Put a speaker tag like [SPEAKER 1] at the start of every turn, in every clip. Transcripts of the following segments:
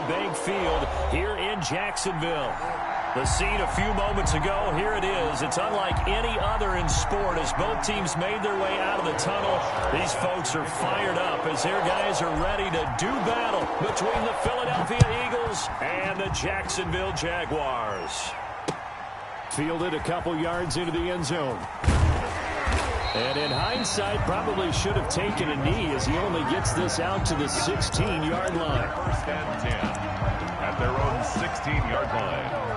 [SPEAKER 1] Bank Field here in Jacksonville. The scene a few moments ago, here it is. It's unlike any other in sport as both teams made their way out of the tunnel. These folks are fired up as their guys are ready to do battle between the Philadelphia Eagles and the Jacksonville Jaguars. Fielded a couple yards into the end zone. And in hindsight, probably should have taken a knee as he only gets this out to the 16-yard line.
[SPEAKER 2] First and 10 at their own 16-yard line.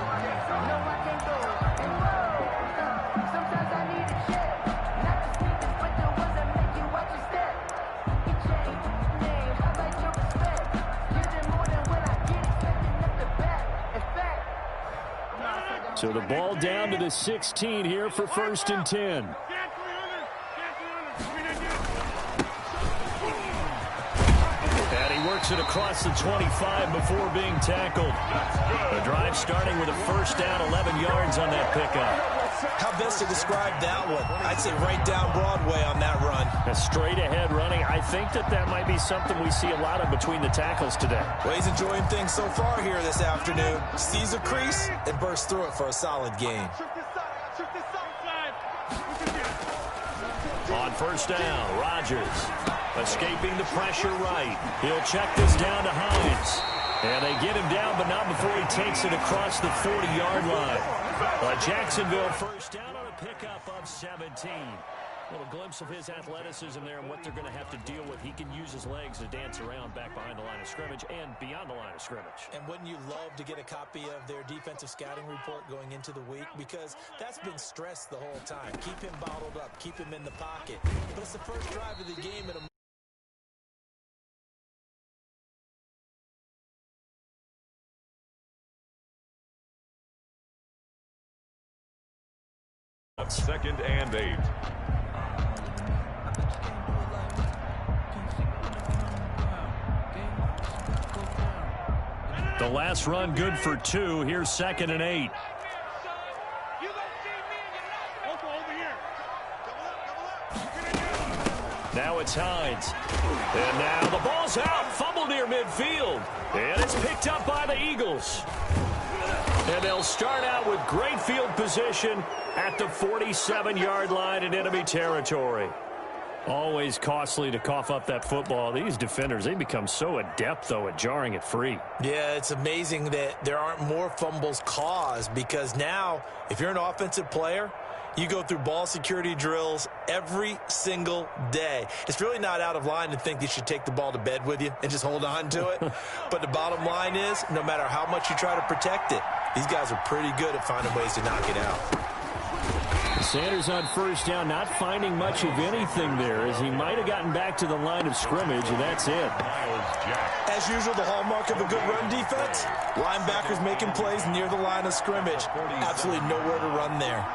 [SPEAKER 1] So the ball down to the 16 here for first and 10. And he works it across the 25 before being tackled. The drive starting with a first down, 11 yards on that pickup.
[SPEAKER 3] How best to describe that one? I'd say right down Broadway on that run.
[SPEAKER 1] A straight ahead running. I think that might be something we see a lot of between the tackles today.
[SPEAKER 3] Well, he's enjoying things so far here this afternoon. Sees a crease and bursts through it for a solid gain.
[SPEAKER 1] On first down, Rodgers escaping the pressure right. He'll check this down to Hines. And they get him down, but not before he takes it across the 40-yard line. Jacksonville first down on a pickup of 17. A little glimpse of his athleticism there and what they're going to have to deal with. He can use his legs to dance around back behind the line of scrimmage and beyond the line of scrimmage.
[SPEAKER 3] And wouldn't you love to get a copy of their defensive scouting report going into the week? Because that's been stressed the whole time. Keep him bottled up. Keep him in the pocket. But it's the first drive of the game at a
[SPEAKER 2] second and 8.
[SPEAKER 1] The last run good for 2. Here's second and 8. Now it's Hines. And now the ball's out. Fumble near midfield. And it's picked up by the Eagles. And they'll start out with great field position at the 47-yard line in enemy territory. Always costly to cough up that football. These defenders, they become so adept, though, at jarring it free.
[SPEAKER 3] Yeah, it's amazing that there aren't more fumbles caused because now, if you're an offensive player, you go through ball security drills every single day. It's really not out of line to think you should take the ball to bed with you and just hold on to it. But the bottom line is, no matter how much you try to protect it, these guys are pretty good at finding ways to knock it out.
[SPEAKER 1] Sanders on first down, not finding much of anything there as he might have gotten back to the line of scrimmage, and that's it.
[SPEAKER 3] As usual, the hallmark of a good run defense, linebackers making plays near the line of scrimmage. Absolutely nowhere to run there.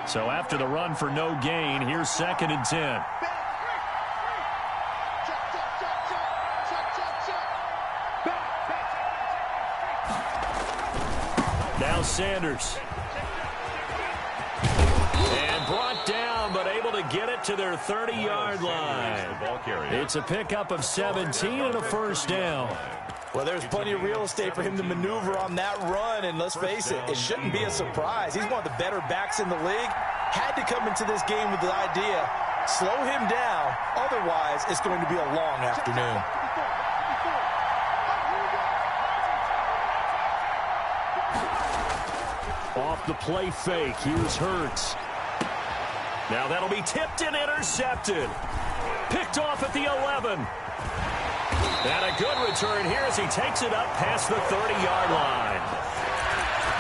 [SPEAKER 1] So after the run for no gain, here's second and 10. Now Sanders. And brought down, but able to get it to their 30-yard line. It's a pickup of 17 and a first down.
[SPEAKER 3] Well, there's plenty of real estate for him to maneuver on that run, and let's face it, it shouldn't be a surprise. He's one of the better backs in the league. Had to come into this game with the idea, slow him down, otherwise it's going to be a long afternoon.
[SPEAKER 1] Off the play fake, here's Hurts. Now that'll be tipped and intercepted. Picked off at the 11. And a good return here as he takes it up past the 30-yard line.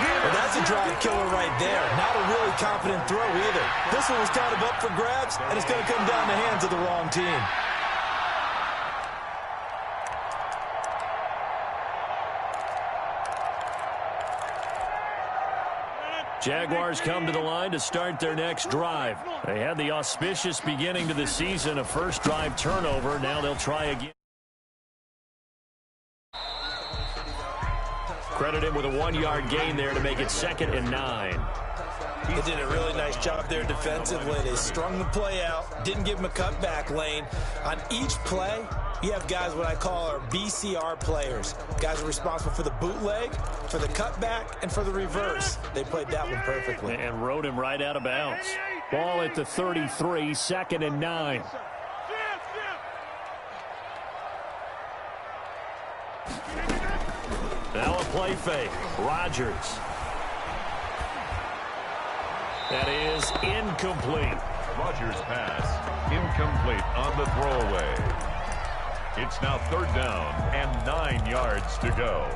[SPEAKER 3] Well, that's a drive killer right there. Not a really confident throw either. This one was kind of up for grabs, and it's going to come down the hands of the wrong team.
[SPEAKER 1] Jaguars come to the line to start their next drive. They had the auspicious beginning to the season, a first drive turnover. Now they'll try again. Credit him with a 1-yard gain there to make it 2nd and 9.
[SPEAKER 3] They did a really nice job there defensively. They strung the play out, didn't give him a cutback lane. On each play, you have guys what I call our BCR players. Guys are responsible for the bootleg, for the cutback, and for the reverse. They played that one perfectly.
[SPEAKER 1] And rode him right out of bounds. Ball at the 33, 2nd and 9. Now a play fake. Rodgers. That is incomplete.
[SPEAKER 2] Rodgers' pass incomplete on the throwaway. It's now 3rd down and 9 yards to go.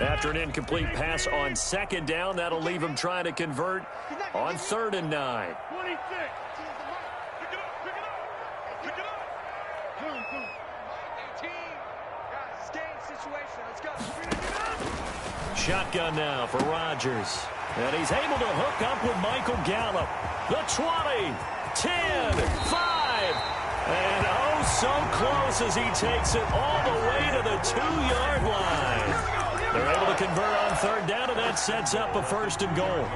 [SPEAKER 1] After an incomplete pass on 2nd down, that'll leave him trying to convert on 3rd and 9. Shotgun now for Rodgers. And he's able to hook up with Michael Gallup. The 20, 10, 5. And oh, so close as he takes it all the way to the 2-yard line. They're able to convert on 3rd down, and that sets up a 1st and goal.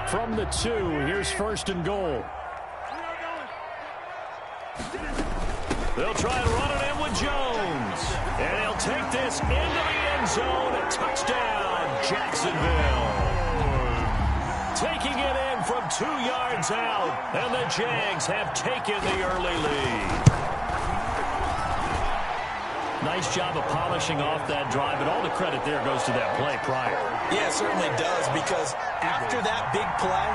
[SPEAKER 1] From the 2, here's 1st and goal. They'll try to run it in with Jones. And he'll take this into the end zone. A touchdown, Jacksonville. Taking it in from 2 yards out. And the Jags have taken the early lead. Nice job of polishing off that drive, but all the credit there goes to that play prior.
[SPEAKER 3] Yeah, it certainly does, because after that big play,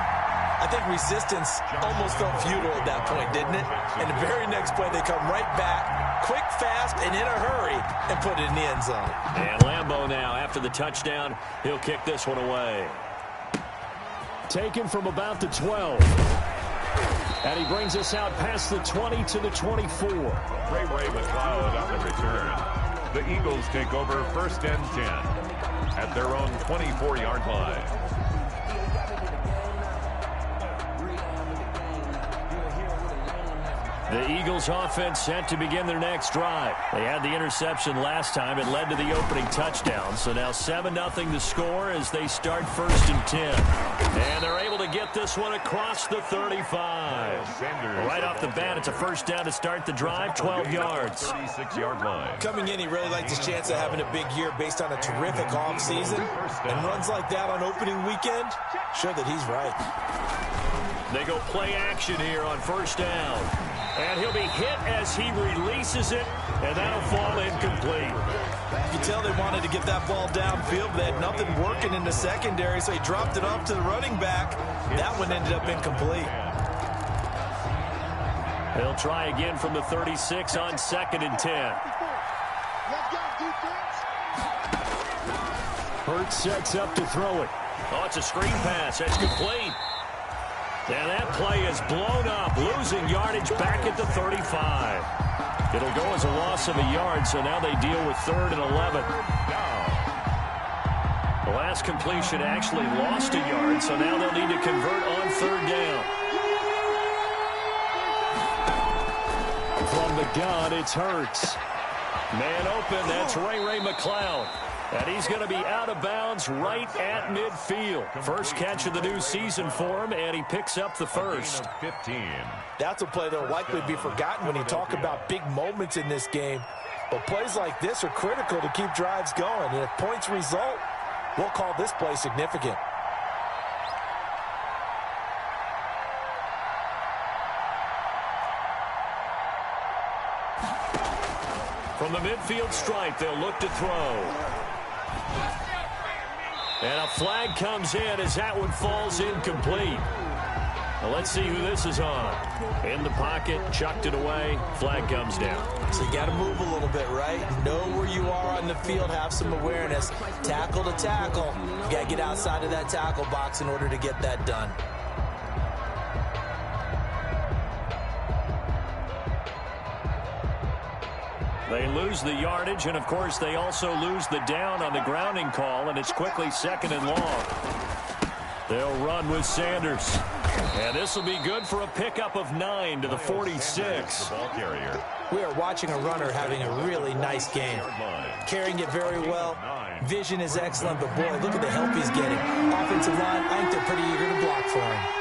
[SPEAKER 3] I think resistance almost felt futile at that point, didn't it? And the very next play, they come right back, quick, fast, and in a hurry, and put it in the end zone.
[SPEAKER 1] And Lambeau now, after the touchdown, he'll kick this one away. Taken from about the 12. And he brings us out past the 20 to the 24.
[SPEAKER 2] Ray McLeod on the return. The Eagles take over 1st and 10 at their own 24-yard line.
[SPEAKER 1] The Eagles offense set to begin their next drive. They had the interception last time. It led to the opening touchdown. So now 7-0 to score as they start 1st and 10. And they're able to get this one across the 35. Right off the bat, it's a 1st down to start the drive, 12 yards.
[SPEAKER 2] 36-yard line.
[SPEAKER 3] Coming in, he really liked his chance of having a big year based on a terrific offseason. And runs like that on opening weekend, show that he's right.
[SPEAKER 1] They go play action here on 1st down. And he'll be hit as he releases it, and that'll fall incomplete.
[SPEAKER 3] You can tell they wanted to get that ball downfield, but they had nothing working in the secondary, so he dropped it off to the running back. That one ended up incomplete.
[SPEAKER 1] They'll try again from the 36 on 2nd and 10. Hurts sets up to throw it. Oh, it's a screen pass. That's complete. And that play is blown up, losing yardage back at the 35. It'll go as a loss of a yard, so now they deal with 3rd and 11. The last completion actually lost a yard, so now they'll need to convert on 3rd down. From the gun, it's Hurts. Man open, that's Ray McLeod. And he's going to be out of bounds right at midfield. First catch of the new season for him, and he picks up the 1st.
[SPEAKER 2] 15.
[SPEAKER 3] That's a play that will likely be forgotten when you talk about big moments in this game. But plays like this are critical to keep drives going. And if points result, we'll call this play significant.
[SPEAKER 1] From the midfield stripe, they'll look to throw. And a flag comes in as that one falls incomplete. Well, let's see who this is on. In the pocket, chucked it away, flag comes down.
[SPEAKER 3] So you got to move a little bit, right? Know where you are on the field, have some awareness. Tackle to tackle. You got to get outside of that tackle box in order to get that done.
[SPEAKER 1] They lose the yardage, and, of course, they also lose the down on the grounding call, and it's quickly 2nd and long. They'll run with Sanders. And this will be good for a pickup of 9 to the 46.
[SPEAKER 2] The ball carrier.
[SPEAKER 3] We are watching a runner having a really nice game. Carrying it very well. Vision is excellent, but, boy, look at the help he's getting. Offensive line, I think they're pretty eager to block for him.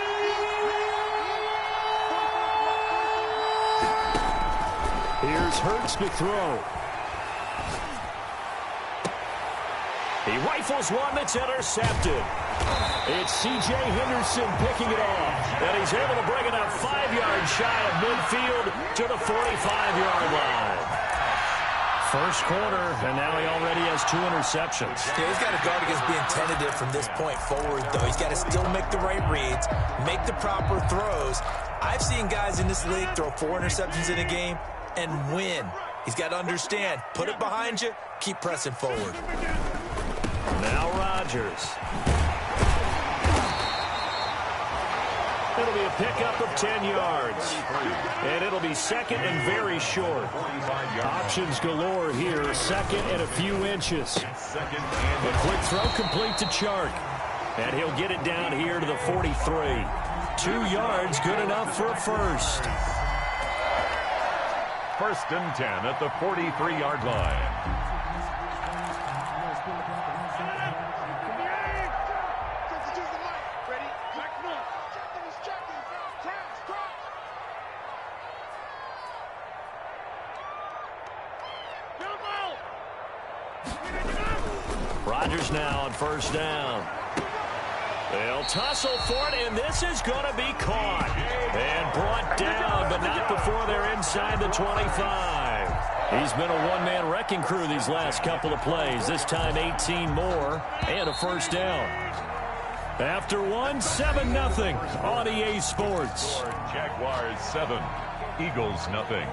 [SPEAKER 1] Here's Hurts to throw. He rifles one that's intercepted. It's C.J. Henderson picking it off. And he's able to bring it up 5 yards shy of midfield to the 45-yard line. First quarter, and now he already has 2 interceptions.
[SPEAKER 3] Yeah, he's got to guard against being tentative from this point forward, though. He's got to still make the right reads, make the proper throws. I've seen guys in this league throw 4 interceptions in a game and win. He's got to understand, put it behind you, keep pressing forward.
[SPEAKER 1] Now Rodgers. It'll be a pickup of 10 yards. And it'll be 2nd and very short. Options galore here. 2nd and a few inches. A quick throw complete to Chark. And he'll get it down here to the 43. 2 yards, good enough for a first.
[SPEAKER 2] 1st and 10 at the 43-yard line.
[SPEAKER 1] Rodgers now on 1st down. They'll tussle for it, and this is going to be caught. And brought down, but not before they're inside the 25. He's been a one-man wrecking crew these last couple of plays. This time 18 more and a 1st down. After one, 7-0 on EA Sports.
[SPEAKER 2] Jaguars 7, Eagles 0.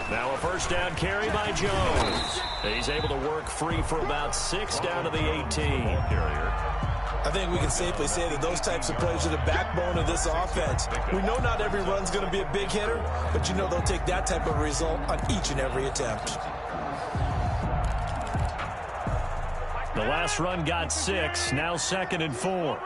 [SPEAKER 1] Now a 1st down carry by Jones. He's able to work free for about 6 down to the 18.
[SPEAKER 3] I think we can safely say that those types of plays are the backbone of this offense. We know not every run's going to be a big hitter, but you know they'll take that type of result on each and every attempt.
[SPEAKER 1] The last run got 6, now 2nd and 4.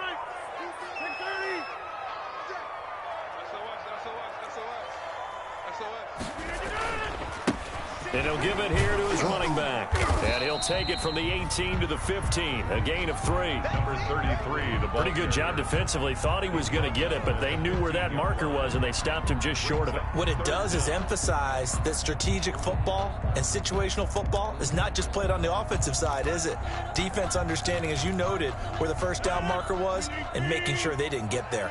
[SPEAKER 1] And he'll give it here to his running back. And he'll take it from the 18 to the 15. A gain of 3.
[SPEAKER 2] Number 33, the ball.
[SPEAKER 1] Pretty good job defensively. Thought he was going to get it, but they knew where that marker was, and they stopped him just short of it.
[SPEAKER 3] What it does is emphasize that strategic football and situational football is not just played on the offensive side, is it? Defense understanding, as you noted, where the 1st down marker was and making sure they didn't get there.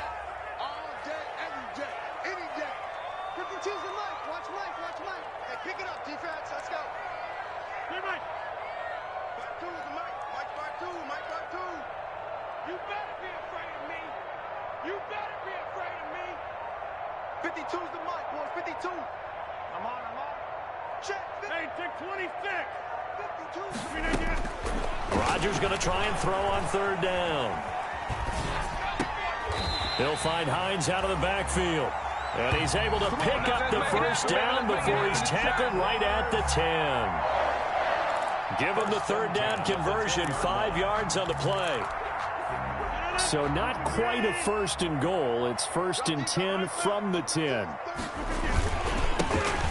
[SPEAKER 1] Rodgers going to try and throw on 3rd down. He'll find Hines out of the backfield. And he's able to pick up the 1st down before he's tackled right at the 10. Give him the 3rd down conversion, 5 yards on the play. So not quite a 1st and goal. It's 1st and 10 from the 10.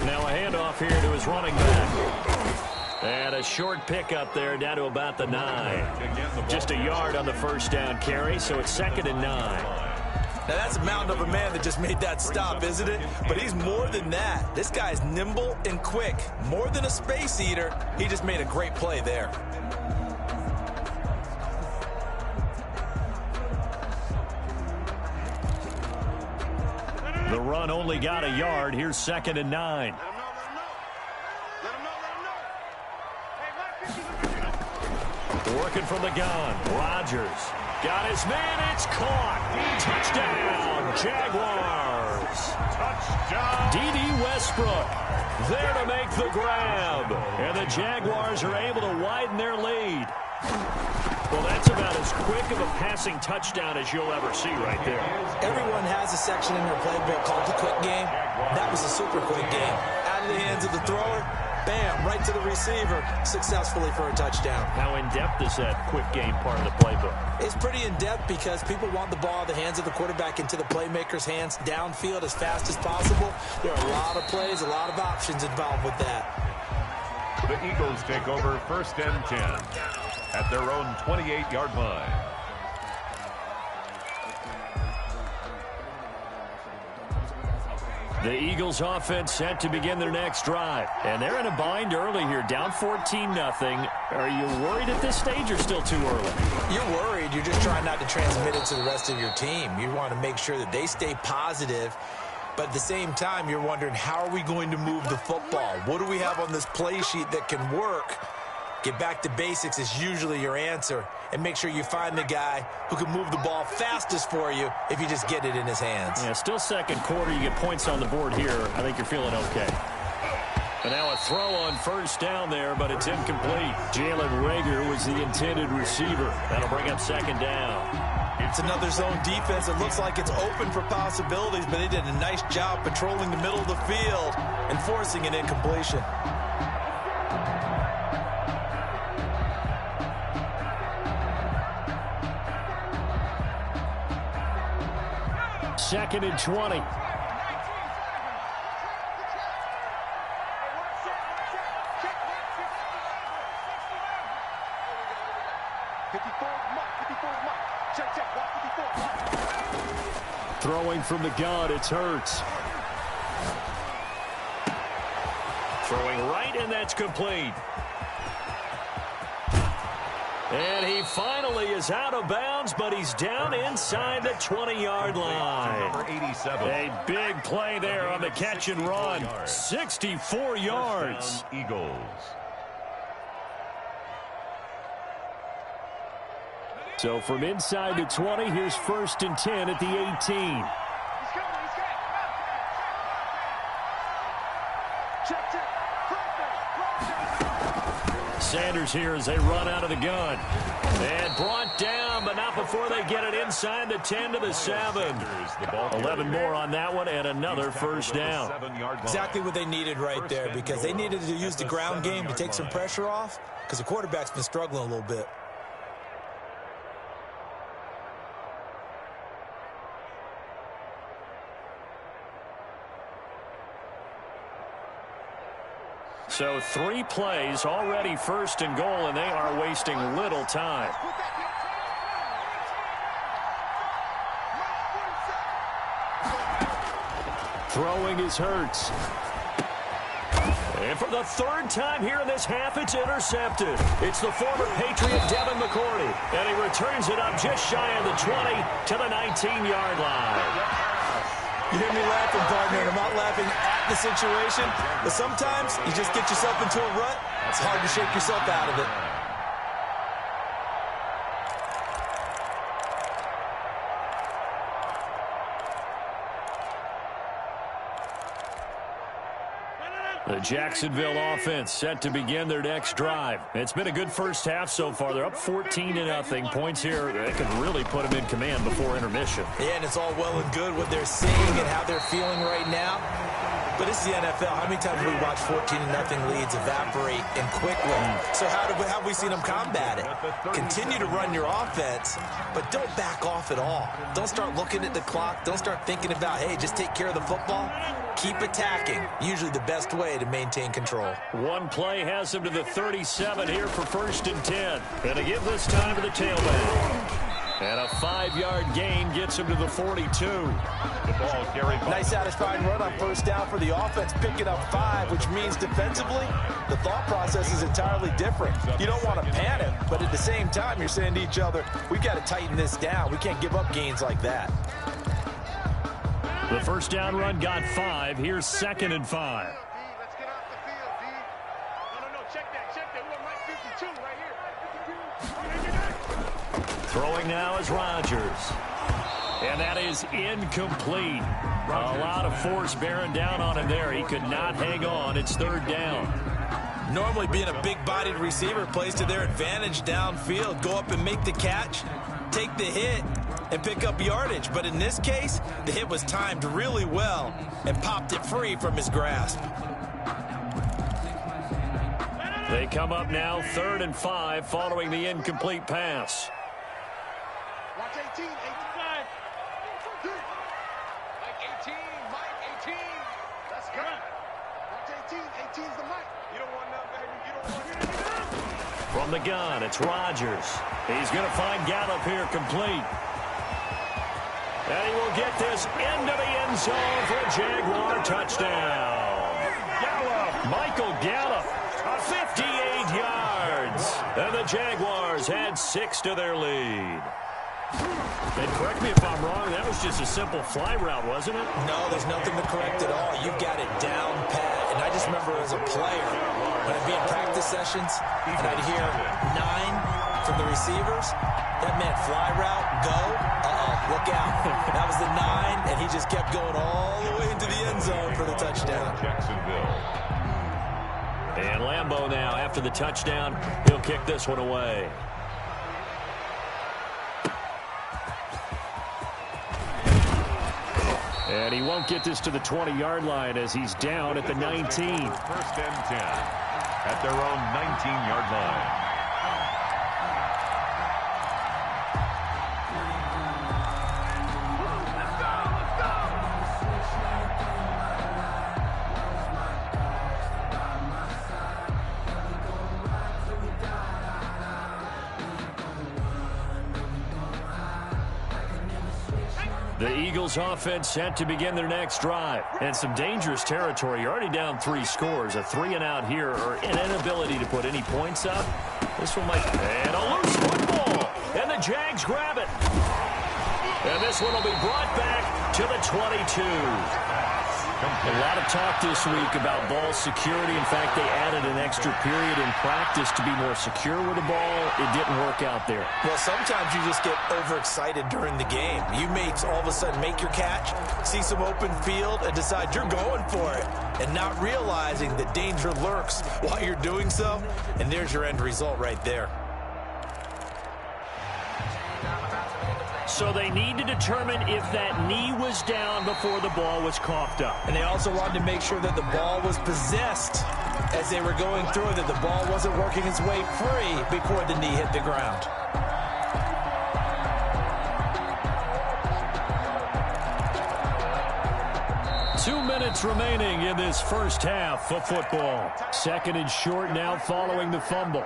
[SPEAKER 1] Now a handoff here to his running back. And a short pickup there down to about the 9. Just a yard on the 1st down carry, so it's 2nd and 9.
[SPEAKER 3] Now that's a mountain of a man that just made that stop, isn't it? But he's more than that. This guy's nimble and quick. More than a space eater, he just made a great play there.
[SPEAKER 1] The run only got a yard. Here's 2nd and 9. Working from the gun. Rodgers got his man. It's caught. Touchdown, Jaguars.
[SPEAKER 2] Touchdown.
[SPEAKER 1] D.D. Westbrook there to make the grab. And the Jaguars are able to widen their lead. Well, that's about as quick of a passing touchdown as you'll ever see right there.
[SPEAKER 3] Everyone has a section in their playbook called the quick game. That was a super quick game. Out of the hands of the thrower, bam, right to the receiver, successfully for a touchdown.
[SPEAKER 1] How in-depth is that quick game part of the playbook?
[SPEAKER 3] It's pretty in-depth because people want the ball in the hands of the quarterback into the playmaker's hands downfield as fast as possible. There are a lot of plays, a lot of options involved with that.
[SPEAKER 2] The Eagles take over 1st and 10 at their own 28-yard line.
[SPEAKER 1] The Eagles offense set to begin their next drive. And they're in a bind early here, down 14-0. Are you worried at this stage or still too early?
[SPEAKER 3] You're worried. You're just trying not to transmit it to the rest of your team. You want to make sure that they stay positive. But at the same time, you're wondering, how are we going to move the football? What do we have on this play sheet that can work? Get back to basics is usually your answer. And make sure you find the guy who can move the ball fastest for you if you just get it in his hands.
[SPEAKER 1] Yeah, still second quarter. You get points on the board here. I think you're feeling okay. And now a throw on 1st down there, but it's incomplete. Jalen Reagor was the intended receiver. That'll bring up 2nd down.
[SPEAKER 3] It's another zone defense. It looks like it's open for possibilities, but they did a nice job patrolling the middle of the field and forcing an incompletion.
[SPEAKER 1] Second and 20. Throwing from the gun, it's Hurts. Throwing right, and that's complete. And he finally is out of bounds, but he's down inside the 20-yard line.
[SPEAKER 2] Number 87.
[SPEAKER 1] A big play there on the catch and run. 64 yards.
[SPEAKER 2] Eagles.
[SPEAKER 1] So from inside the 20, here's 1st and 10 at the 18. Sanders here as they run out of the gun. And brought down, but not before they get it inside the 10 to the 7. 11 more on that one, and another 1st down.
[SPEAKER 3] Exactly what they needed right there, because they needed to use the ground game to take some pressure off, because the quarterback's been struggling a little bit.
[SPEAKER 1] So 3 plays, already 1st and goal, and they are wasting little time. Throwing is Hurts. And for the 3rd time here in this half, it's intercepted. It's the former Patriot Devin McCourty, and he returns it up just shy of the 20 to the 19-yard line.
[SPEAKER 3] You hear me laughing, partner, and I'm not laughing at the situation, but sometimes you just get yourself into a rut. It's hard to shake yourself out of it.
[SPEAKER 1] The Jacksonville offense set to begin their next drive. It's been a good first half so far. They're up 14-0. Points here, they can really put them in command before intermission.
[SPEAKER 3] Yeah, and it's all well and good what they're seeing and how they're feeling right now. But this is the NFL. How many times have we watched 14-0 leads evaporate and quickly? So how have we seen them combat it? Continue to run your offense, but don't back off at all. Don't start looking at the clock. Don't start thinking about, hey, just take care of the football. Keep attacking. Usually the best way to maintain control.
[SPEAKER 1] One play has them to the 37 here for 1st and 10. And to give this time to the tailback. And a 5-yard gain gets him to the 42.
[SPEAKER 2] The ball carried by.
[SPEAKER 3] Nice satisfying run on 1st down for the offense, picking up 5, which means defensively, the thought process is entirely different. You don't want to panic, but at the same time, you're saying to each other, we've got to tighten this down. We can't give up gains like that.
[SPEAKER 1] The 1st down run got 5. Here's 2nd and 5.
[SPEAKER 4] Let's get off the field, D. No, check that. We want Mike 52 right here.
[SPEAKER 1] Throwing now is Rodgers. And that is incomplete. A lot of force bearing down on him there. He could not hang on. It's 3rd down.
[SPEAKER 3] Normally being a big-bodied receiver plays to their advantage downfield. Go up and make the catch, take the hit, and pick up yardage. But in this case, the hit was timed really well and popped it free from his grasp.
[SPEAKER 1] They come up now 3rd and 5 following the incomplete pass.
[SPEAKER 4] Watch 18, 18. Mike 18, Mike 18. Let's go. Watch 18, 18's the Mike. You don't want none, baby. You don't want none.
[SPEAKER 1] From the gun, it's Rodgers. He's going to find Gallup here complete. And he will get this into the end zone for a Jaguar touchdown. Gallup, Michael Gallup, 58 yards. And the Jaguars add 6 to their lead. And correct me if I'm wrong, that was just a simple fly route, wasn't it?
[SPEAKER 3] No, there's nothing to correct at all. You've got it down pat. And I just remember as a player, when I'd be in practice sessions, and I'd hear 9 from the receivers, that meant fly route, go, look out. That was the 9, and he just kept going all the way into the end zone for the touchdown.
[SPEAKER 2] Jacksonville.
[SPEAKER 1] And Lambeau now, after the touchdown, he'll kick this one away. And he won't get this to the 20-yard line as he's down at the 19.
[SPEAKER 2] 1st and 10 at their own 19-yard line.
[SPEAKER 1] The Eagles offense set to begin their next drive. And some dangerous territory. You're already down 3 scores. A 3 and out here, or an inability to put any points up. This one might... And a loose football. And the Jags grab it. And this one will be brought back to the 22. A lot of talk this week about ball security. In fact, they added an extra period in practice to be more secure with the ball. It didn't work out there.
[SPEAKER 3] Well, sometimes you just get overexcited during the game. You may all of a sudden make your catch, see some open field, and decide you're going for it, and not realizing that danger lurks while you're doing so, and there's your end result right there.
[SPEAKER 1] So they need to determine if that knee was down before the ball was coughed up.
[SPEAKER 3] And they also wanted to make sure that the ball was possessed as they were going through it, that the ball wasn't working its way free before the knee hit the ground.
[SPEAKER 1] Two minutes remaining in this first half of football. 2nd and short now following the fumble.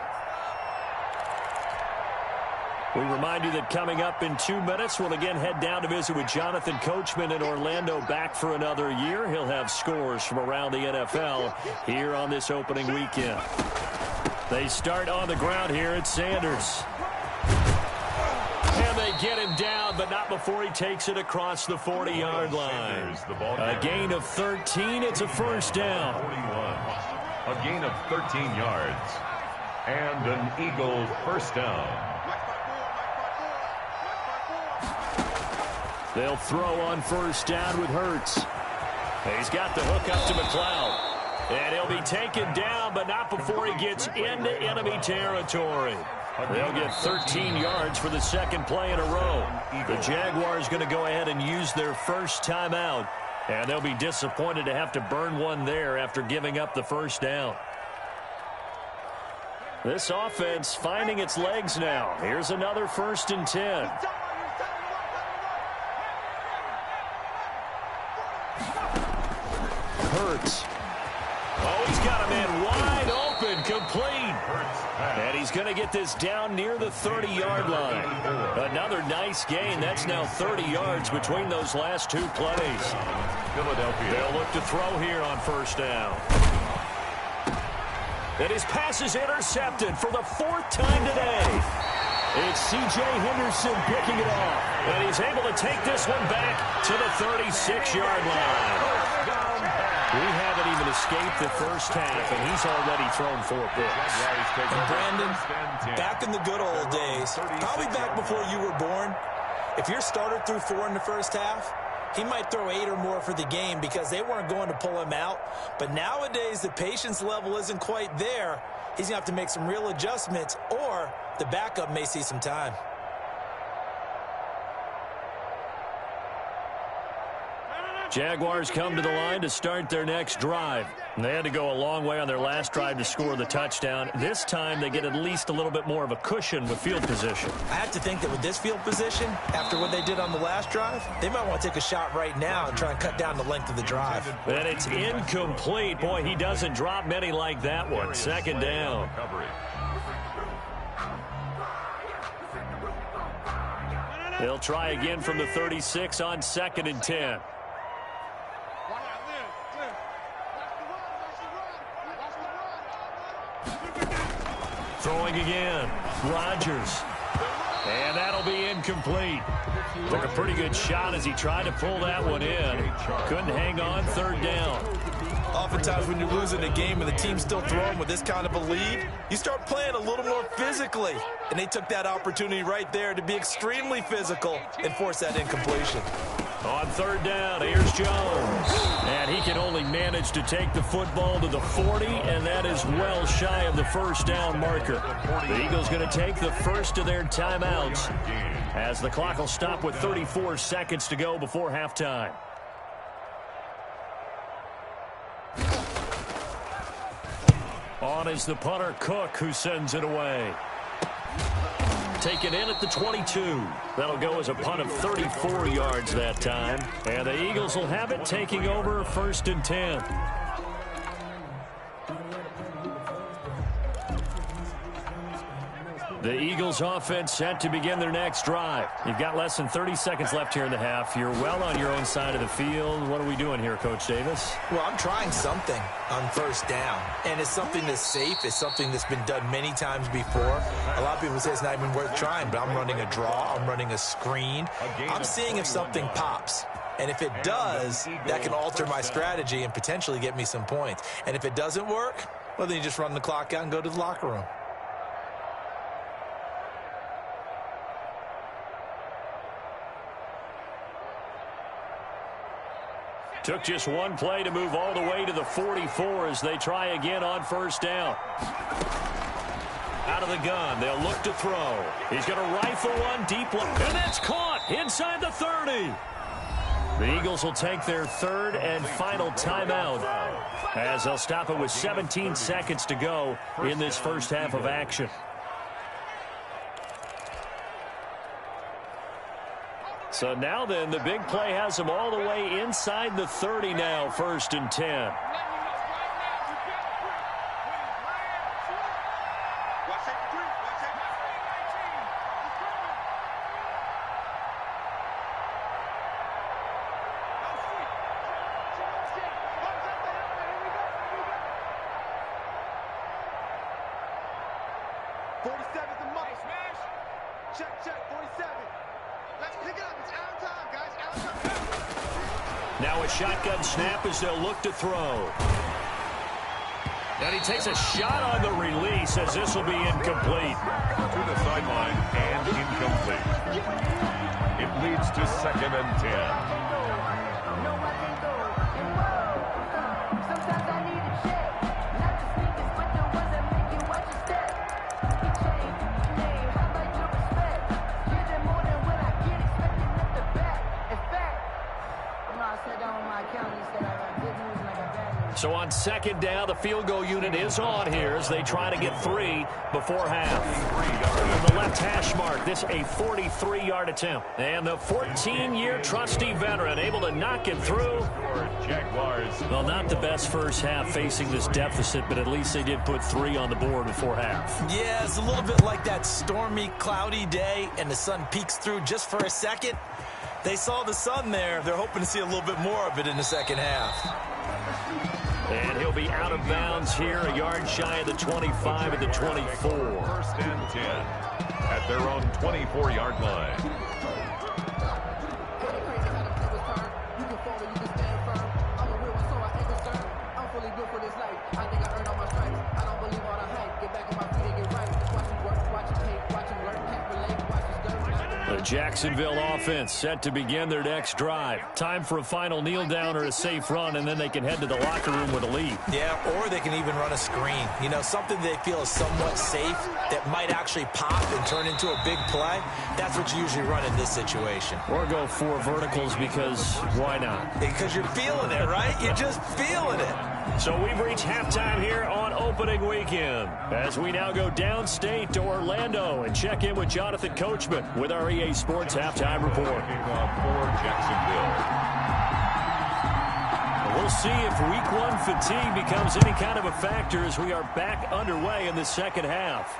[SPEAKER 1] We remind you that coming up in 2 minutes, we'll again head down to visit with Jonathan Coachman in Orlando, back for another year. He'll have scores from around the NFL here on this opening weekend. They start on the ground here at Sanders. And they get him down, but not before he takes it across the 40-yard line. A gain of 13. It's a first down.
[SPEAKER 2] 41. A gain of 13 yards. And an Eagle first down.
[SPEAKER 1] They'll throw on first down with Hurts. He's got the hook up to McLeod. And he'll be taken down, but not before he gets into enemy territory. They'll get 13 yards for the 2nd play in a row. The Jaguars going to go ahead and use their first timeout. And they'll be disappointed to have to burn one there after giving up the first down. This offense finding its legs now. Here's another 1st and 10. Hurts. Oh, he's got a man wide open, complete. And he's going to get this down near the 30-yard line. Another nice gain. That's now 30 yards between those last 2 plays.
[SPEAKER 2] Philadelphia.
[SPEAKER 1] They'll look to throw here on first down. And his pass is intercepted for the 4th time today. It's C.J. Henderson picking it off. And he's able to take this one back to the 36-yard line. We haven't even escaped the first half, and he's already thrown 4 picks.
[SPEAKER 3] And Brandon, back in the good old days, probably back before you were born, if your starter threw 4 in the first half, he might throw 8 or more for the game because they weren't going to pull him out. But nowadays, the patience level isn't quite there. He's going to have to make some real adjustments, or the backup may see some time.
[SPEAKER 1] Jaguars come to the line to start their next drive. They had to go a long way on their last drive to score the touchdown. This time they get at least a little bit more of a cushion with field position.
[SPEAKER 3] I have to think that with this field position, after what they did on the last drive, they might want to take a shot right now and try and cut down the length of the drive.
[SPEAKER 1] And it's incomplete. Boy, he doesn't drop many like that one. Second down. They'll try again from the 36 on 2nd and 10. Throwing again. Rodgers. And that'll be incomplete. Took a pretty good shot as he tried to pull that one in. Couldn't hang on. 3rd down.
[SPEAKER 3] Oftentimes when you're losing a game and the team's still throwing with this kind of a lead, you start playing a little more physically. And they took that opportunity right there to be extremely physical and force that incompletion.
[SPEAKER 1] On 3rd down, here's Jones. And he can only manage to take the football to the 40, and that is well shy of the 1st down marker. The Eagles going to take the first of their timeouts as the clock will stop with 34 seconds to go before halftime. On is the punter, Cook, who sends it away. Taken in at the 22. That'll go as a punt of 34 yards that time. And the Eagles will have it, taking over 1st and 10. The Eagles offense set to begin their next drive. You've got less than 30 seconds left here in the half. You're well on your own side of the field. What are we doing here, Coach Davis?
[SPEAKER 3] Well, I'm trying something on 1st down, and it's something that's safe. It's something that's been done many times before. A lot of people say it's not even worth trying, but I'm running a draw. I'm running a screen. I'm seeing if something pops. And if it does, that can alter my strategy and potentially get me some points. And if it doesn't work, well, then you just run the clock out and go to the locker room.
[SPEAKER 1] Took just one play to move all the way to the 44 as they try again on 1st down. Out of the gun, they'll look to throw. He's going to rifle one deep left, and that's caught inside the 30. The Eagles will take their 3rd and final timeout as they'll stop it with 17 seconds to go in this first half of action. So now then, the big play has them all the way inside the 30 now, 1st and 10. Now a shotgun snap as they'll look to throw. And he takes a shot on the release as this will be incomplete.
[SPEAKER 2] To the sideline and incomplete. It leads to 2nd and 10.
[SPEAKER 1] So on 2nd down, the field goal unit is on here as they try to get 3 before half. From the left hash mark, this a 43-yard attempt. And the 14-year trusty veteran able to knock it through.
[SPEAKER 2] Jaguars.
[SPEAKER 1] Well, not the best first half facing this deficit, but at least they did put 3 on the board before half.
[SPEAKER 3] Yeah, it's a little bit like that stormy, cloudy day, and the sun peeks through just for a second. They saw the sun there. They're hoping to see a little bit more of it in the second half.
[SPEAKER 1] And he'll be out of bounds here, a yard shy of the 25 at the 24.
[SPEAKER 2] 1st and 10 at their own 24-yard line.
[SPEAKER 1] Jacksonville offense set to begin their next drive. Time for a final kneel down or a safe run, and then they can head to the locker room with a lead.
[SPEAKER 3] Yeah, or they can even run a screen. You know, something they feel is somewhat safe that might actually pop and turn into a big play. That's what you usually run in this situation.
[SPEAKER 1] Or go 4 verticals because why not?
[SPEAKER 3] Because you're feeling it, right? You're just feeling it.
[SPEAKER 1] So we've reached halftime here on opening weekend as we now go downstate to Orlando and check in with Jonathan Coachman with our EA Sports Halftime Report.
[SPEAKER 2] For Jacksonville.
[SPEAKER 1] We'll see if Week 1 fatigue becomes any kind of a factor as we are back underway in the second half.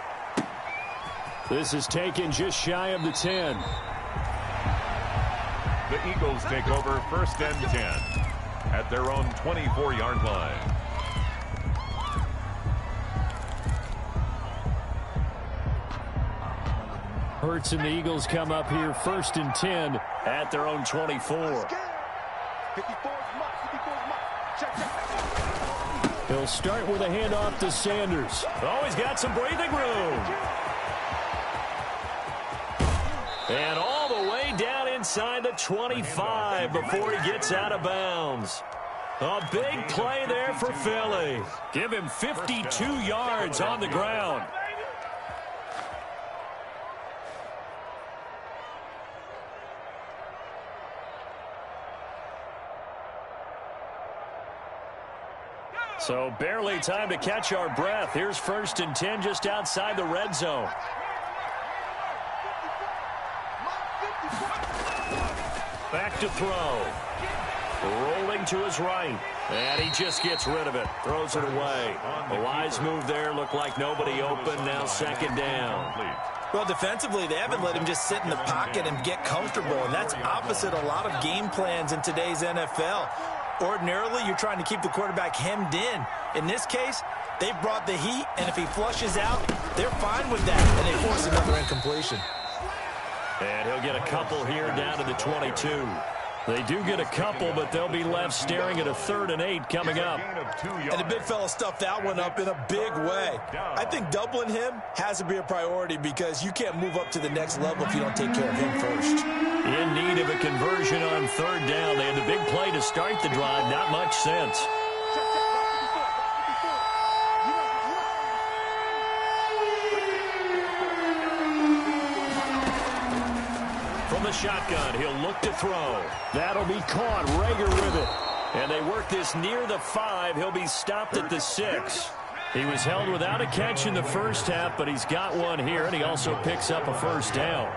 [SPEAKER 1] This is taken just shy of the 10.
[SPEAKER 2] The Eagles take over 1st and 10 at their own 24-yard line.
[SPEAKER 1] Hurts and the Eagles come up here 1st and 10 at their own 24. He'll start with a handoff to Sanders. Oh, he's got some breathing room. And all the way down inside the 25 before he gets out of bounds. A big play there for Philly. Give him 52 yards on the ground. So barely time to catch our breath. Here's 1st and 10 just outside the red zone. Back to throw. Rolling to his right. And he just gets rid of it. Throws it away. A wise move there. Looked like nobody open. Now 2nd down.
[SPEAKER 3] Well, defensively, they haven't let him just sit in the pocket and get comfortable. And that's opposite a lot of game plans in today's NFL. Ordinarily, you're trying to keep the quarterback hemmed in. In this case, they brought the heat, and if he flushes out, they're fine with that, and they force another incompletion.
[SPEAKER 1] And he'll get a couple here down to the 22. They do get a couple, but they'll be left staring at a 3rd and 8 coming up.
[SPEAKER 3] And the big fella stuffed that one up in a big way. I think doubling him has to be a priority because you can't move up to the next level if you don't take care of him first.
[SPEAKER 1] In need of a conversion on 3rd down. They had the big play to start the drive. Not much sense. From the shotgun, he'll look to throw. That'll be caught. Rager with it. And they work this near the 5. He'll be stopped at the 6. He was held without a catch in the first half, but he's got one here, and he also picks up a 1st down.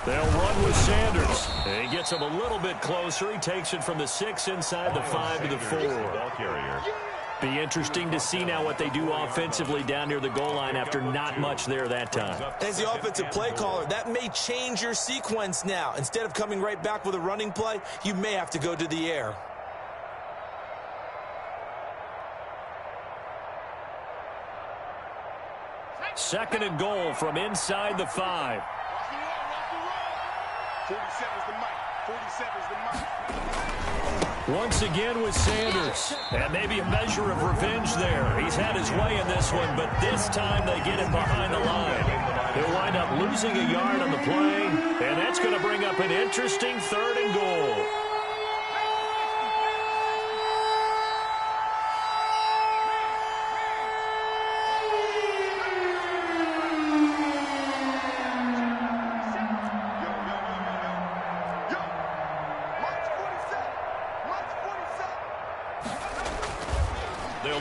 [SPEAKER 1] They'll run with Sanders. And he gets him a little bit closer. He takes it from the 6 inside the 5 to the 4. Be interesting to see now what they do offensively down near the goal line after not much there that time.
[SPEAKER 3] As the offensive play caller, that may change your sequence now. Instead of coming right back with a running play, you may have to go to the air.
[SPEAKER 1] Second and goal from inside the 5.
[SPEAKER 4] 47's the mic. 47's the mic.
[SPEAKER 1] Once again with Sanders. And maybe a measure of revenge there. He's had his way in this one, but this time they get him behind the line. He'll wind up losing a yard on the play, and that's going to bring up an interesting 3rd and goal.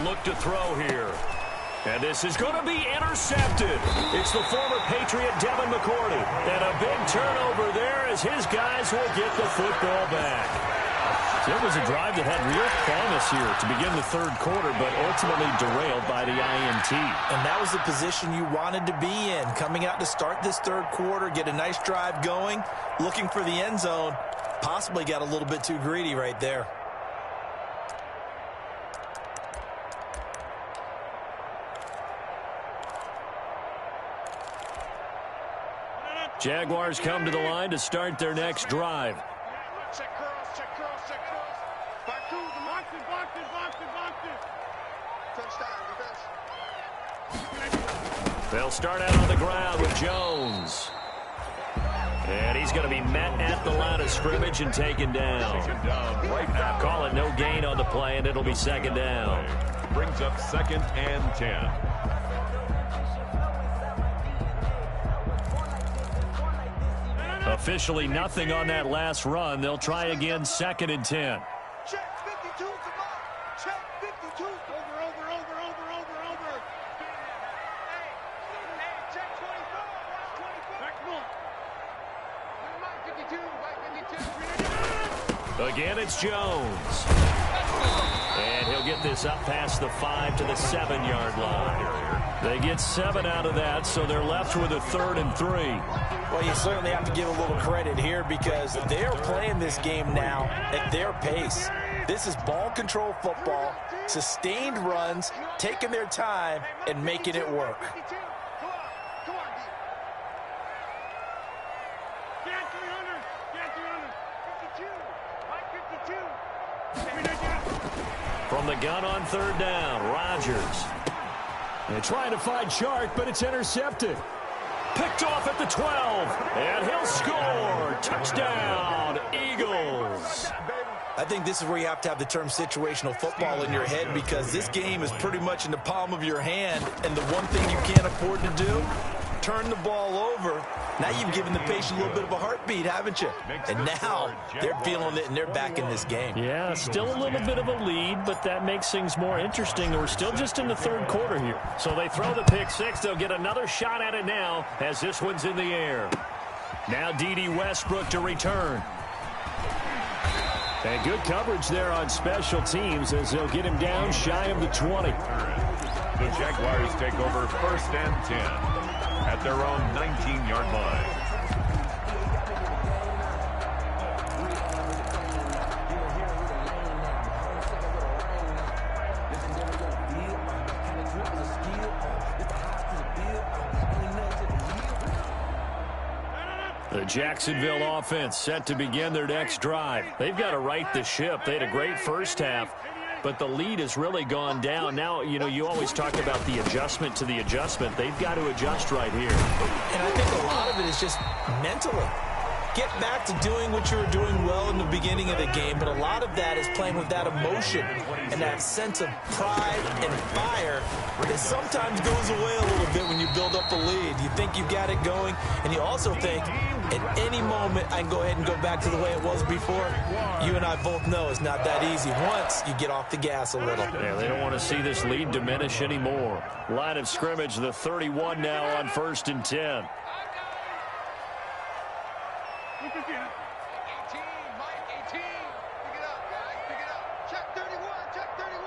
[SPEAKER 1] Look to throw here. And this is going to be intercepted. It's the former Patriot Devin McCourty. And a big turnover there as his guys will get the football back. So it was a drive that had real promise here to begin the 3rd quarter, but ultimately derailed by the INT.
[SPEAKER 3] And that was the position you wanted to be in. Coming out to start this 3rd quarter, get a nice drive going, looking for the end zone. Possibly got a little bit too greedy right there.
[SPEAKER 1] Jaguars come to the line to start their next drive.
[SPEAKER 4] Check curls, check curls, check curls.
[SPEAKER 1] They'll start out on the ground with Jones. And he's going to be met at the line of scrimmage and taken down. Call it no gain on the play, and it'll be second down.
[SPEAKER 2] Brings up 2nd and 10.
[SPEAKER 1] Officially nothing on that last run. They'll try again, 2nd and 10.
[SPEAKER 4] Check 52 to mark. Check 52. Over. Hey, check 24. Back more. 52.
[SPEAKER 1] Again, it's Jones. And he'll get this up past the 5 to the 7-yard line. They get 7 out of that, so they're left with a 3rd and 3.
[SPEAKER 3] Well, you certainly have to give a little credit here because they're playing this game now at their pace. This is ball control football, sustained runs, taking their time, and making it work.
[SPEAKER 1] From the gun on 3rd down, Rodgers. And trying to find Chark, but it's intercepted. Picked off at the 12, and he'll score. Touchdown, Eagles.
[SPEAKER 3] I think this is where you have to have the term situational football in your head because this game is pretty much in the palm of your hand, and the one thing you can't afford to do, turn the ball over. Now you've given the patient a little bit of a heartbeat, haven't you? And now they're feeling it, and they're back in this game.
[SPEAKER 1] Yeah, still a little bit of a lead, but that makes things more interesting. We're still just in the 3rd quarter here. So they throw the pick 6. They'll get another shot at it now as this one's in the air. Now D.D. Westbrook to return. And good coverage there on special teams as they'll get him down shy of the 20.
[SPEAKER 2] The Jaguars take over 1st and 10 at their own 19-yard line.
[SPEAKER 1] The Jacksonville offense set to begin their next drive. They've got to right the ship. They had a great first half, but the lead has really gone down. Now, you know, you always talk about the adjustment to the adjustment. They've got to adjust right here.
[SPEAKER 3] And I think a lot of it is just mentally. Get back to doing what you were doing well in the beginning of the game, but a lot of that is playing with that emotion and that sense of pride and fire that sometimes goes away a little bit when you build up a lead. You think you've got it going, and you also think at any moment I can go ahead and go back to the way it was before. You and I both know it's not that easy once you get off the gas a little.
[SPEAKER 1] Yeah, they don't want to see this lead diminish anymore. Line of scrimmage, the 31 now on 1st and 10.
[SPEAKER 4] 18, Mike, 18. Pick it up, guys. Pick it up. Check 31. Check 31.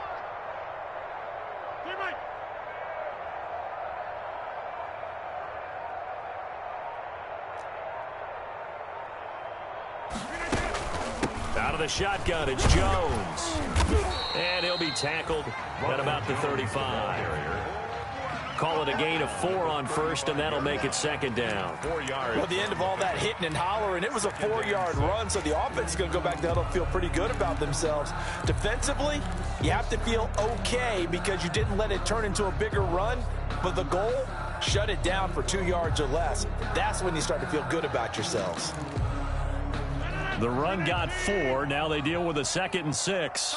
[SPEAKER 4] Here, Mike.
[SPEAKER 1] Out of the shotgun, it's Jones. And he'll be tackled at about the 35. Call it a gain of 4 on 1st, and that'll make it 2nd down.
[SPEAKER 2] 4 yards.
[SPEAKER 3] Well, the end of all that hitting and hollering, it was a 4-yard run, so the offense is going to go back there. They'll feel pretty good about themselves. Defensively, you have to feel okay because you didn't let it turn into a bigger run, but the goal, shut it down for 2 yards or less. That's when you start to feel good about yourselves.
[SPEAKER 1] The run got 4. Now they deal with a 2nd and 6.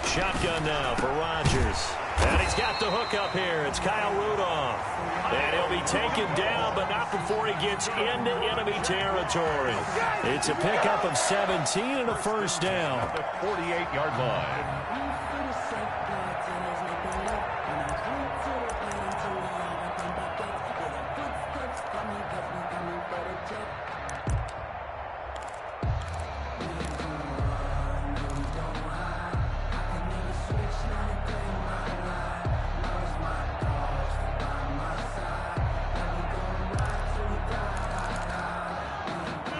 [SPEAKER 1] Shotgun now for Rodgers. And he's got the hook up here. It's Kyle Rudolph. And he'll be taken down, but not before he gets into enemy territory. It's a pickup of 17 and a 1st down.
[SPEAKER 2] At the 48-yard line.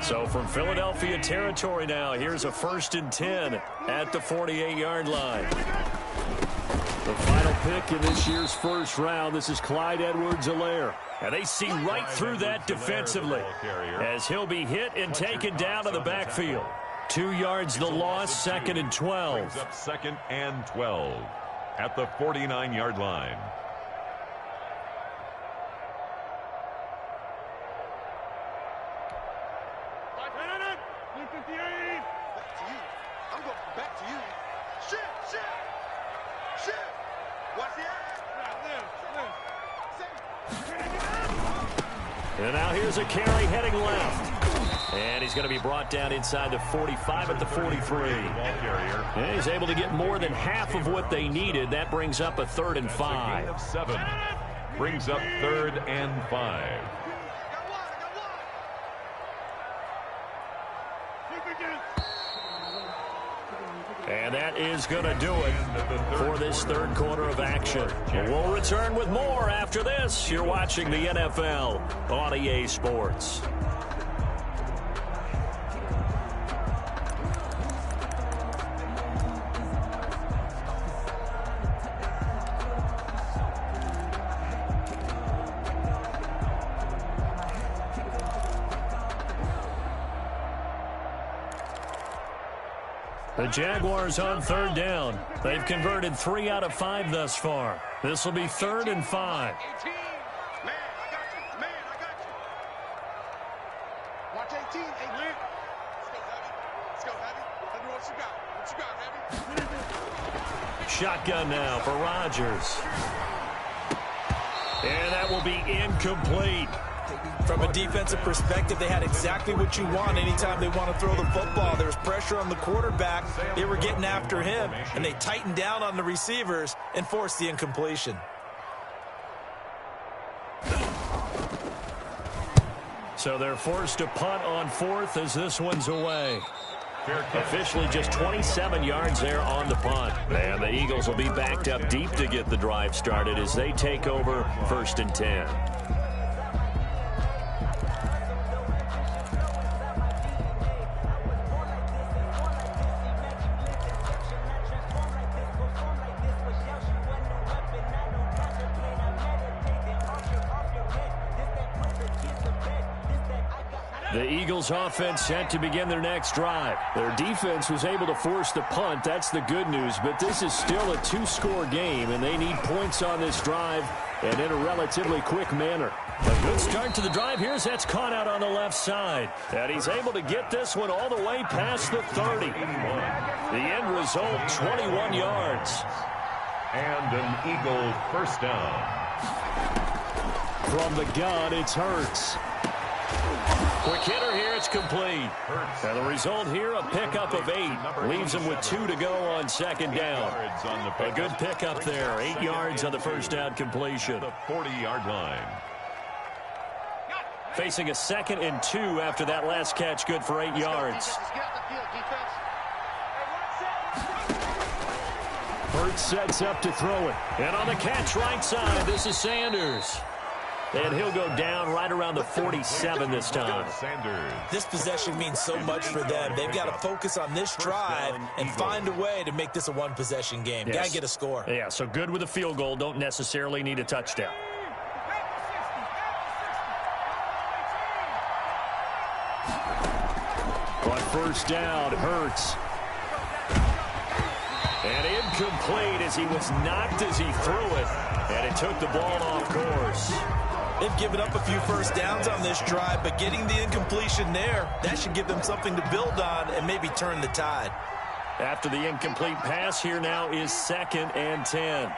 [SPEAKER 1] So from Philadelphia territory now, here's a 1st and 10 at the 48-yard line. The final pick in this year's first round, this is Clyde Edwards-Helaire And they see right through that defensively as he'll be hit and taken down to the backfield. 2 yards the loss, 2nd and 12.
[SPEAKER 2] Brings up 2nd and 12 at the 49-yard line.
[SPEAKER 4] I'm going back to you. Shit. Watch the eye.
[SPEAKER 1] And now here's a carry heading left. And he's going to be brought down inside the 45 at the 43. And he's able to get more than half of what they needed. That brings up a 3rd and 5.
[SPEAKER 2] 7 brings up 3rd and 5.
[SPEAKER 1] And that is going to do it for this 3rd quarter of action. We'll return with more after this. You're watching the NFL on EA Sports. The Jaguars on 3rd down. They've converted 3 out of 5 thus far. This will be 3rd and 5.
[SPEAKER 4] Man, I got you. Watch 18. Hey, Lynn. Let's go, Heavy. Tell me what you got, Heavy.
[SPEAKER 1] Shotgun now for Rodgers. And that will be incomplete.
[SPEAKER 3] From a defensive perspective, they had exactly what you want anytime they want to throw the football. There was pressure on the quarterback. They were getting after him, and they tightened down on the receivers and forced the incompletion.
[SPEAKER 1] So they're forced to punt on 4th as this one's away. Officially just 27 yards there on the punt. And the Eagles will be backed up deep to get the drive started as they take over 1st and 10. The Eagles offense set to begin their next drive. Their defense was able to force the punt. That's the good news. But this is still a 2-score game, and they need points on this drive and in a relatively quick manner. A good start to the drive. Here's that's caught out on the left side. And he's able to get this one all the way past the 30. The end result, 21 yards.
[SPEAKER 2] And an Eagle 1st down.
[SPEAKER 1] From the gun, it's Hurts. Quick hitter here, it's complete. And the result here, a pickup of 8. Leaves him with 2 to go on 2nd down. A good pickup there. 8 yards on the 1st down completion.
[SPEAKER 2] The 40-yard line.
[SPEAKER 1] Facing a 2nd and 2 after that last catch, good for 8 yards. Hurts sets up to throw it. And on the catch right side, this is Sanders. And he'll go down right around the 47 this time.
[SPEAKER 3] This possession means so much for them. They've got to focus on this drive and find a way to make this a one-possession game.
[SPEAKER 1] Yes.
[SPEAKER 3] Got to get a score.
[SPEAKER 1] Yeah, so good with a field goal. Don't necessarily need a touchdown. On 1st down, Hurts. And incomplete as he was knocked as he threw it. And it took the ball off course.
[SPEAKER 3] They've given up a few 1st downs on this drive, but getting the incompletion there, that should give them something to build on and maybe turn the tide.
[SPEAKER 1] After the incomplete pass, here now is 2nd and 10.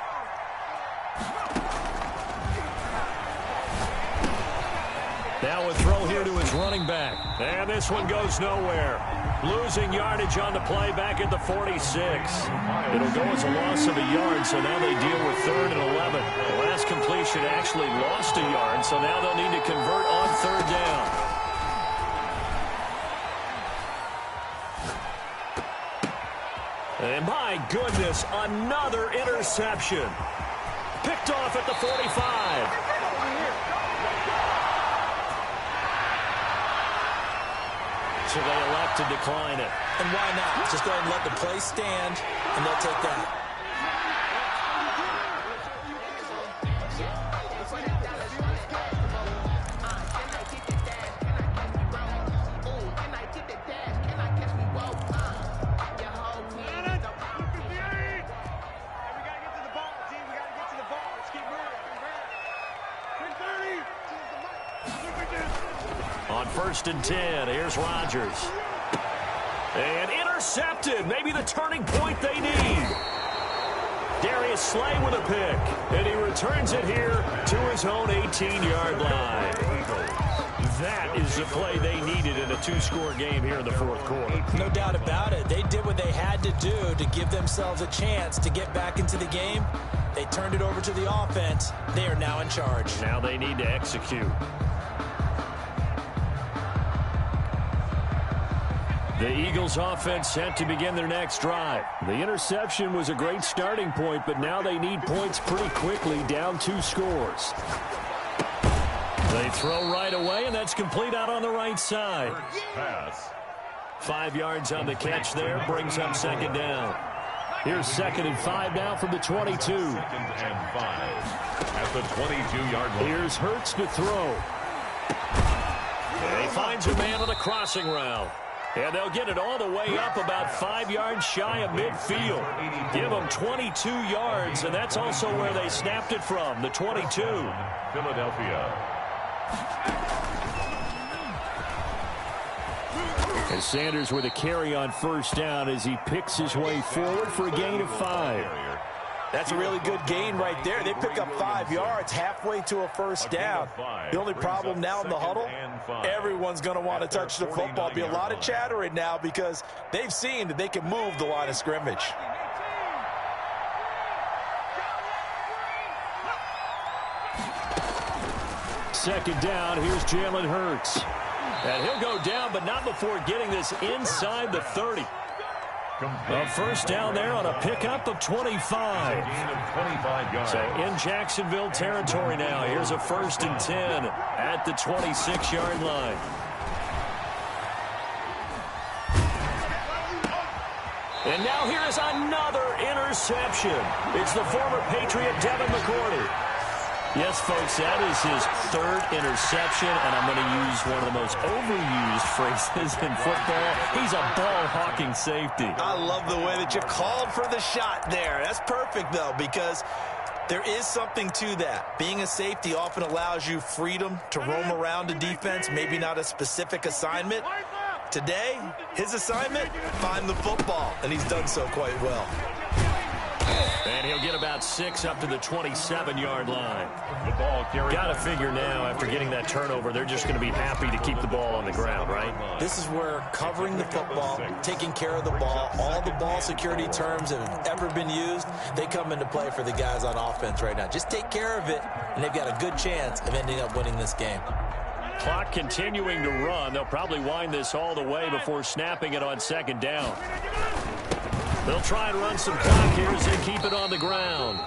[SPEAKER 1] Now a throw here to his running back. And this one goes nowhere. Losing yardage on the play back at the 46. It'll go as a loss of a yard, so now they deal with 3rd and 11. The last completion actually lost a yard, so now they'll need to convert on 3rd down. And my goodness, another interception. Picked off at the 45. So they elect to decline it.
[SPEAKER 3] And why not? Just go ahead and let the play stand, and they'll take that.
[SPEAKER 1] 1st and 10. Here's Rodgers. And intercepted. Maybe the turning point they need. Darius Slay with a pick. And he returns it here to his own 18-yard line. That is the play they needed in a 2-score game here in the 4th quarter.
[SPEAKER 3] No doubt about it. They did what they had to do to give themselves a chance to get back into the game. They turned it over to the offense. They are now in charge.
[SPEAKER 1] Now they need to execute. The Eagles offense set to begin their next drive. The interception was a great starting point, but now they need points pretty quickly, down 2 scores. They throw right away, and that's complete out on the right side.
[SPEAKER 2] Pass.
[SPEAKER 1] 5 yards on the catch there, brings up 2nd down. Here's 2nd and 5 now from the 22.
[SPEAKER 2] 2nd and 5 at the 22-yard line.
[SPEAKER 1] Here's Hurts to throw. And he finds a man on a crossing route. And they'll get it all the way up about 5 yards shy of midfield. Give them 22 yards, and that's also where they snapped it from, the 22.
[SPEAKER 2] Philadelphia.
[SPEAKER 1] And Sanders with a carry on 1st down as he picks his way forward for a gain of 5.
[SPEAKER 3] That's a really good gain right there. They pick up 5 yards halfway to a 1st down. The only problem now in the huddle, everyone's going to want to touch the football. Be a lot of chattering now because they've seen that they can move the line of scrimmage.
[SPEAKER 1] Second down, here's Jalen Hurts. And he'll go down, but not before getting this inside the 30. A 1st down there on a pickup of 25. So in Jacksonville territory now. Here's a 1st and 10 at the 26-yard line. And now here is another interception. It's the former Patriot Devin McCourty. Yes, folks, that is his 3rd interception, and I'm going to use one of the most overused phrases in football. He's a ball-hawking safety.
[SPEAKER 3] I love the way that you called for the shot there. That's perfect, though, because there is something to that. Being a safety often allows you freedom to roam around a defense, maybe not a specific assignment. Today, his assignment, find the football, and he's done so quite well.
[SPEAKER 1] And he'll get about 6 up to the 27-yard line.
[SPEAKER 2] The ball carried.
[SPEAKER 1] Got to figure now, after getting that turnover, they're just going to be happy to keep the ball on the ground, right?
[SPEAKER 3] This is where covering the football, taking care of the ball, all the ball security terms that have ever been used, they come into play for the guys on offense right now. Just take care of it, and they've got a good chance of ending up winning this game.
[SPEAKER 1] Clock continuing to run. They'll probably wind this all the way before snapping it on 2nd down. They'll try and run some clock here as they keep it on the ground.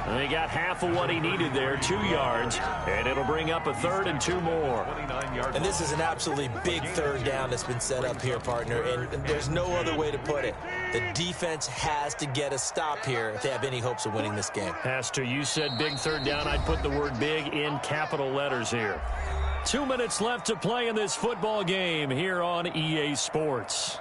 [SPEAKER 1] And they got half of what he needed there, 2 yards, and it'll bring up a 3rd and 2 more.
[SPEAKER 3] And this is an absolutely big 3rd down that's been set up here, partner, and there's no other way to put it. The defense has to get a stop here if they have any hopes of winning this game.
[SPEAKER 1] Has to. You said big 3rd down. I'd put the word big in capital letters here. 2 minutes left to play in this football game here on EA Sports.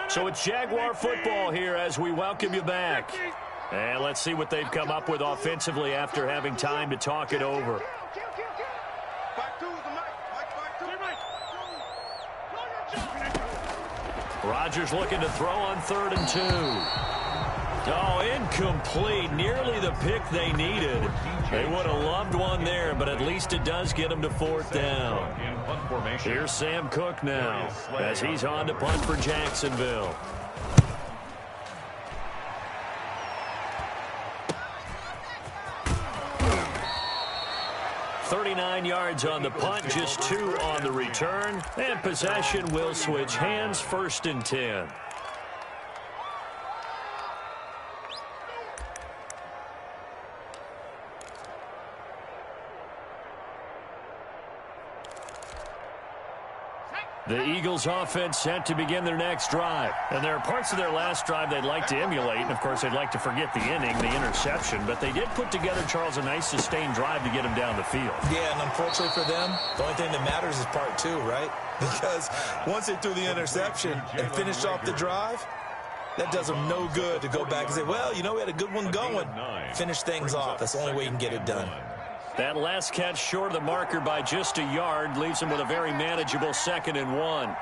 [SPEAKER 1] So it's Jaguar football here as we welcome you back. And let's see what they've come up with offensively after having time to talk it over. Rodgers looking to throw on 3rd and 2. Oh, incomplete. Nearly the pick they needed. They would have loved one there, but at least it does get them to 4th down. Here's Sam Cook now as he's on to punt for Jacksonville. $39 yards on the punt, just 2 on the return, and possession will switch hands, 1st and 10. The Eagles offense set to begin their next drive. And there are parts of their last drive they'd like to emulate. And, of course, they'd like to forget the inning, the interception. But they did put together, Charles, a nice sustained drive to get them down the field.
[SPEAKER 3] Yeah, and unfortunately for them, the only thing that matters is part 2, right? Because once they threw the interception and finished off the drive, That does them no good to go back and say, well, you know, we had a good one going. Finish things off. That's the only way you can get it done.
[SPEAKER 1] That last catch short of the marker by just a yard leaves him with a very manageable 2nd and 1.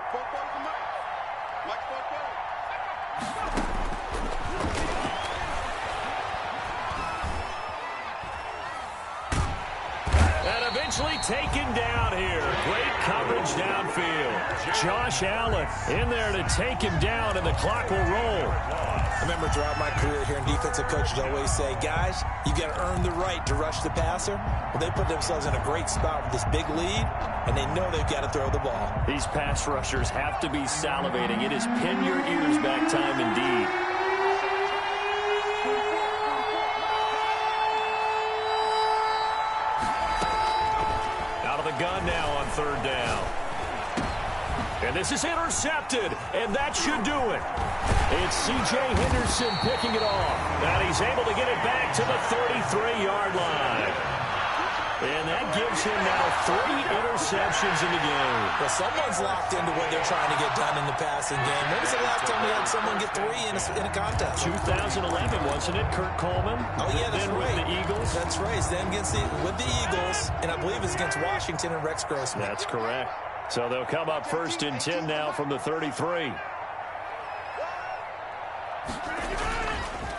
[SPEAKER 1] And eventually taken down here. Great coverage downfield. Josh Allen in there to take him down, and the clock will roll.
[SPEAKER 3] I remember throughout my career here in defensive coaches always say, guys, you got to earn the right to rush the passer. Well, they put themselves in a great spot with this big lead, and they know they've got to throw the ball.
[SPEAKER 1] These pass rushers have to be salivating. It is pin your ears back time indeed. Out of the gun now on 3rd down. And this is intercepted, and that should do it. It's C.J. Henderson picking it off, and he's able to get it back to the 33-yard line. And that gives him now 3 interceptions in the game.
[SPEAKER 3] Well, someone's locked into what they're trying to get done in the passing game. When was the last time we had someone get 3 in a contest?
[SPEAKER 1] 2011, wasn't it, Kurt Coleman?
[SPEAKER 3] Oh, yeah, that's
[SPEAKER 1] then
[SPEAKER 3] right.
[SPEAKER 1] With the Eagles.
[SPEAKER 3] That's right. Then with the Eagles, and I believe it's against Washington and Rex Grossman.
[SPEAKER 1] That's correct. So they'll come up 1st and 10 now from the 33.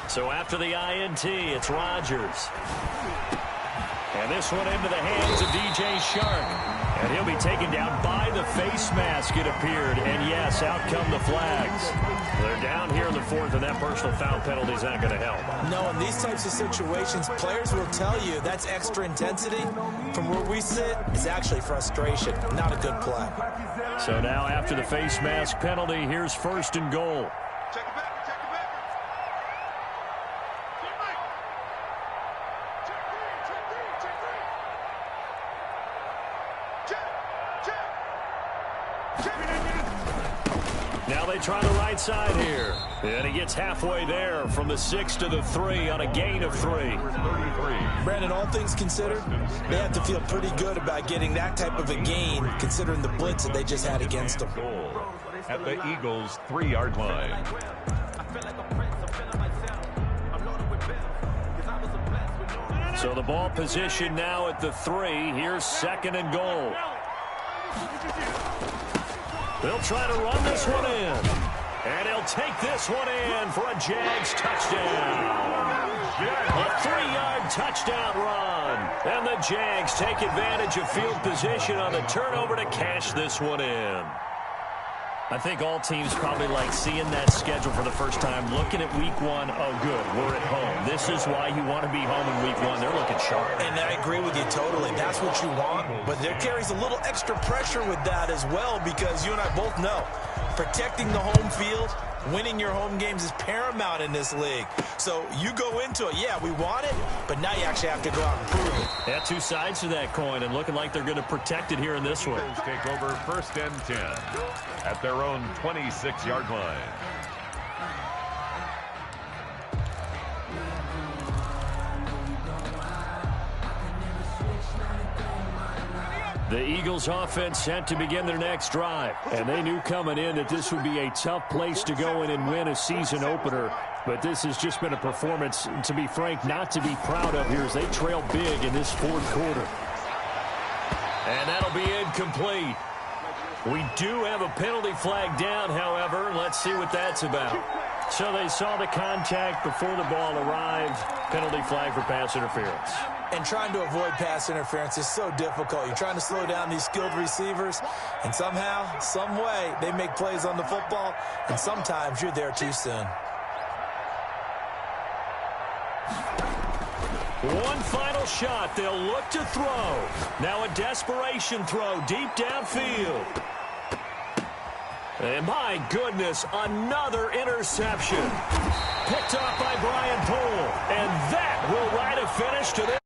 [SPEAKER 1] So after the INT, it's Rodgers. And this one into the hands of DJ Shark. And he'll be taken down by the face mask, it appeared. And yes, out come the flags. They're down here in the 4th, and that personal foul penalty is not going to help.
[SPEAKER 3] No, in these types of situations, players will tell you that's extra intensity. From where we sit, it's actually frustration, not a good play.
[SPEAKER 1] So now after the face mask penalty, here's 1st and goal.
[SPEAKER 4] Check it back, check it back.
[SPEAKER 1] Now they try the right side here. And he gets halfway there from the 6 to the 3 on a gain of 3.
[SPEAKER 3] Brandon, all things considered, they have to feel pretty good about getting that type of a gain, considering the blitz that they just had against them.
[SPEAKER 2] At the Eagles' 3-yard line.
[SPEAKER 1] So the ball position now at the 3. Here's 2nd and goal. They'll try to run this one in. And he'll take this one in for a Jags touchdown. A 3-yard touchdown run. And the Jags take advantage of field position on the turnover to cash this one in. I think all teams probably like seeing that schedule for the first time, looking at week 1. Oh, good, we're at home. This is why you want to be home in week 1. They're looking sharp.
[SPEAKER 3] And I agree with you totally. That's what you want. But there carries a little extra pressure with that as well, because you and I both know protecting the home field, winning your home games is paramount in this league. So you go into it, yeah, we want it, but now you actually have to go out and prove it.
[SPEAKER 1] Yeah, 2 sides to that coin, and looking like they're going to protect it here in this one.
[SPEAKER 2] Take over 1st and 10 at their own 26-yard line.
[SPEAKER 1] The Eagles offense set to begin their next drive. And they knew coming in that this would be a tough place to go in and win a season opener. But this has just been a performance, to be frank, not to be proud of here as they trail big in this 4th quarter. And that'll be incomplete. We do have a penalty flag down, however. Let's see what that's about. So they saw the contact before the ball arrived. Penalty flag for pass interference.
[SPEAKER 3] And trying to avoid pass interference is so difficult. You're trying to slow down these skilled receivers, and somehow, some way, they make plays on the football, and sometimes you're there too soon.
[SPEAKER 1] One final shot. They'll look to throw. Now a desperation throw deep downfield. And my goodness, another interception. Picked off by Brian Poole. And that will write a finish to this